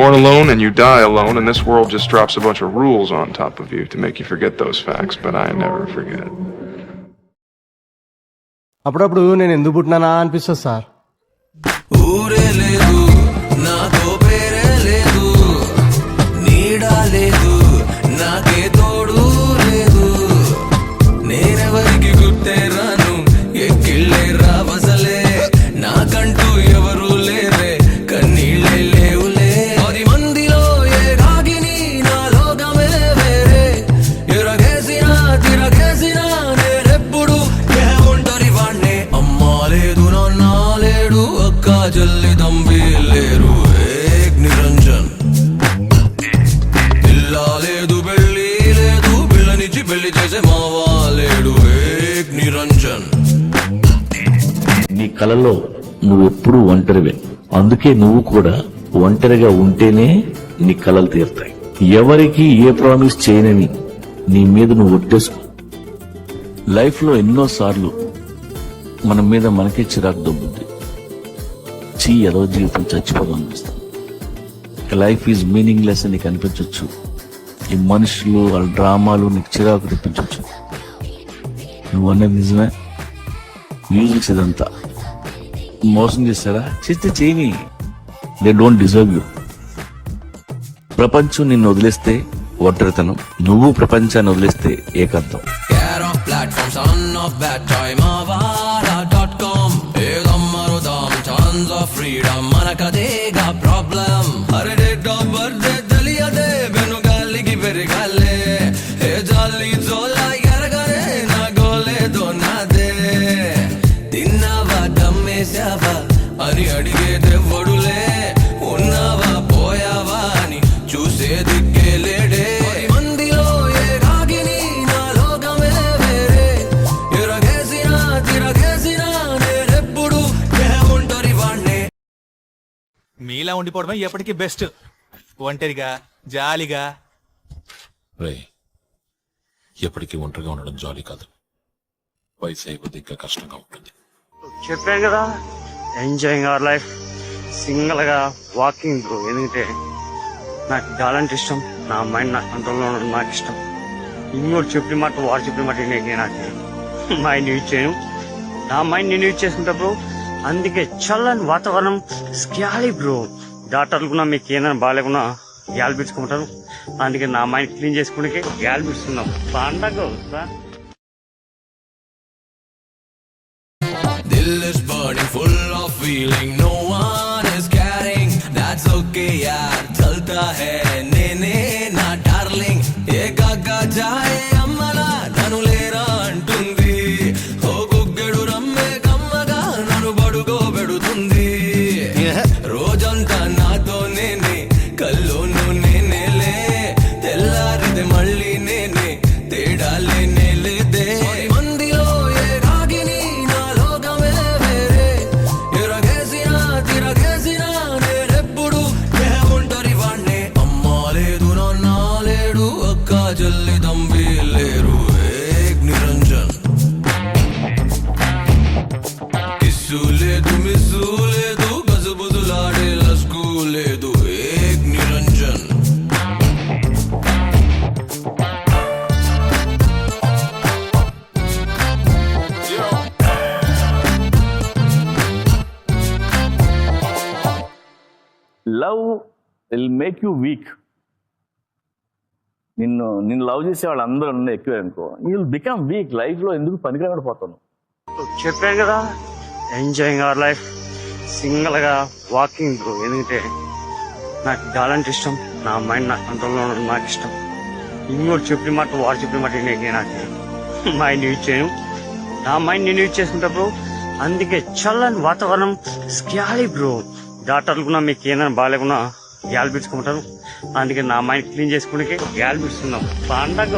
Born alone and you die alone, and this world just drops a bunch of rules on top of you to make you forget those facts, but I never forget. అప్పుడప్పుడు నేను ఎందుకు పుట్టినానా అనిపిస్తుంది sir. ఊరే లేదు నాతో పేరే లేదు, నీడా లేదు నాకే తోడు లేదు, నేనెవరికి గుర్తే రాను ఎక్కిళ్ళే రావసలే, నాకంటూ ఎవరు లేరే కన్నీళ్ళే లేవులే, 10 మందిలో ఏ రాగిని నా లోకమే వేరే, ఎరగేసినా తిరగేసినా నేనెప్పుడు ఏ ఒంటరి వాణ్ణే, అమ్మా లేదు నాన్న లేడు అక్క చెల్లి తంబి లేరు, ఏక్ నిరంజన్, ఇల్లా లేదు పెళ్ళి లేదు, పిల్లనిచ్చి పెళ్లి చేసే మావా లేడు, ఏక్ నిరంజన్. నీ కలలో నువ్వెప్పుడు ఒంటరివే, అందుకే నువ్వు కూడా ఒంటరిగా ఉంటేనే నీ కలలు తీరుతాయి. ఎవరికి ఏ ప్రామిస్ చేయనని నీ మీద నువ్వు ఒట్టేసుకో. లైఫ్ లో ఎన్నోసార్లు మన మీద మనకే చిరాకు దొబ్బుద్ది, ఏదో జీవితం చచ్చిపోదాం అనిపిస్తాం. లైఫ్ ఈజ్ మీనింగ్ లెస్ అని నీకు అనిపించవచ్చు, ఈ మనుషులు వాళ్ళ డ్రామాలు నీకు చిరాకు తెప్పించవచ్చు. నువ్వు అన్నది నిజమే, మ్యూజిక్స్ ఇదంతా మోసం చేస్తారా? చేస్తే చేయని, దే డోంట్ డిజర్వ్ యూ. ప్రపంచం నిన్ను వదిలేస్తే ఒంటరితనం, నువ్వు ప్రపంచాన్ని వదిలేస్తే ఏకాంతం. ఫ్రీడమ్ మనకదేగా ప్రాబ్లం, అరే డేట్ ఆఫ్ బర్త్డే తెలియదే వెనుగాలికి పెరగాలే, ఏ జాలి జోలా ఎరగరే నా గోలేదో నాదే, తిన్నావా దమ్మేశావా అని అడిగేదెవ్వడులే, ఉన్నావా పోయావా అని చూసే దిక్కే లేడే, 10 మందిలో ఏ రాగిని నా లోకమే వేరే, ఎరగేసినా తిరగేసినా నేనెప్పుడు ఏ ఒంటరి వాణ్ణే. మీలా ఉండిపోవడమే ఎప్పటికీ బెస్ట్, ఒంటరిగా జాలిగా. రే, ఎప్పటికీ ఒంటరిగా ఉండడం జాలి కాదు, వయసు అయిపోతే ఇంకా కష్టంగా ఉంటుంది. చెప్పాను కదా, ఎంజాయింగ్ అవర్ లైఫ్ సింగిల్ గా వాకింగ్ బ్రో. ఎందుకంటే నాకు గాలంటే ఇష్టం, నా మైండ్ నా కంట్రోల్లో ఉండడం నాకు ఇష్టం. ఇంకోటి చెప్పిన మాట వాడు చెప్పిన మాట నాకు మైండ్ యూజ్ చేయను, నా మైండ్ నేను యూజ్ చేసుకుంటా బ్రో. అందుకే చల్లని వాతావరణం స్క్యాలీ బ్రో. డాక్టర్లు కూడా మీకు ఏదైనా బాగాలేకున్నా గ్యాల్ పిచ్చుకుంటారు, అందుకే నా మైండ్ క్లీన్ చేసుకుంటే గ్యాల్ పిస్తున్నాం పండగ. Dill is burning, full of feeling, no one is caring, that's okay yaar, chalta hai nene na darling, ekaka jaye ammala nanu lera antundi, o guggedu ramme kammaga nanu badugo bedutundi, rojanta nato nene kallonu nene le, tellaride malli nene teda lene lede, 10 mandilo e ragini na lokame vere, eragesiనా తిరగేసినా నేనెప్పుడు ఏ ఒంటరి వాణ్ణే, అమ్మా లేదు నాన్న లేడు అక్క చెల్లి తంబి లేరు, ఏక్ నిరంజన్, కిస్సు లేదు మిస్సు లేదు గజబుజులాడే లస్కు లేదు, Ek Niranjan. Love will make you weak. నిన్ను లవ్ చేసే వాళ్ళు అందరూ ఎక్కువ అనుకో, you will become weak. Life లో ఎందుకు పనికిరాకుండా పోతాను. చెప్పాను కదా, ఎంజాయింగ్ అవర్ లైఫ్ సింగిల్ గా వాకింగ్ బ్రో. ఎందుకంటే నాకు గాలంటే ఇష్టం, నా మైండ్ నా కంట్రోల్లో ఉండడం నాకు ఇష్టం. ఇంకోటి చెప్పిన మాట వాడు చెప్పిన మాట నాకు మైండ్ యూజ్ చేయను, నా మైండ్ నేను యూజ్ చేసుకుంటా బ్రో. అందుకే చల్లని వాతావరణం స్క్యాలీ బ్రో. డాక్టర్లు కూడా మీకు ఏదైనా బాగాలేకున్నా గ్యాల్ పిచ్చుకుంటారు, అందుకే నా మైండ్ క్లీన్ చేసుకునే గ్యాల్ పిస్తున్నాం పండగ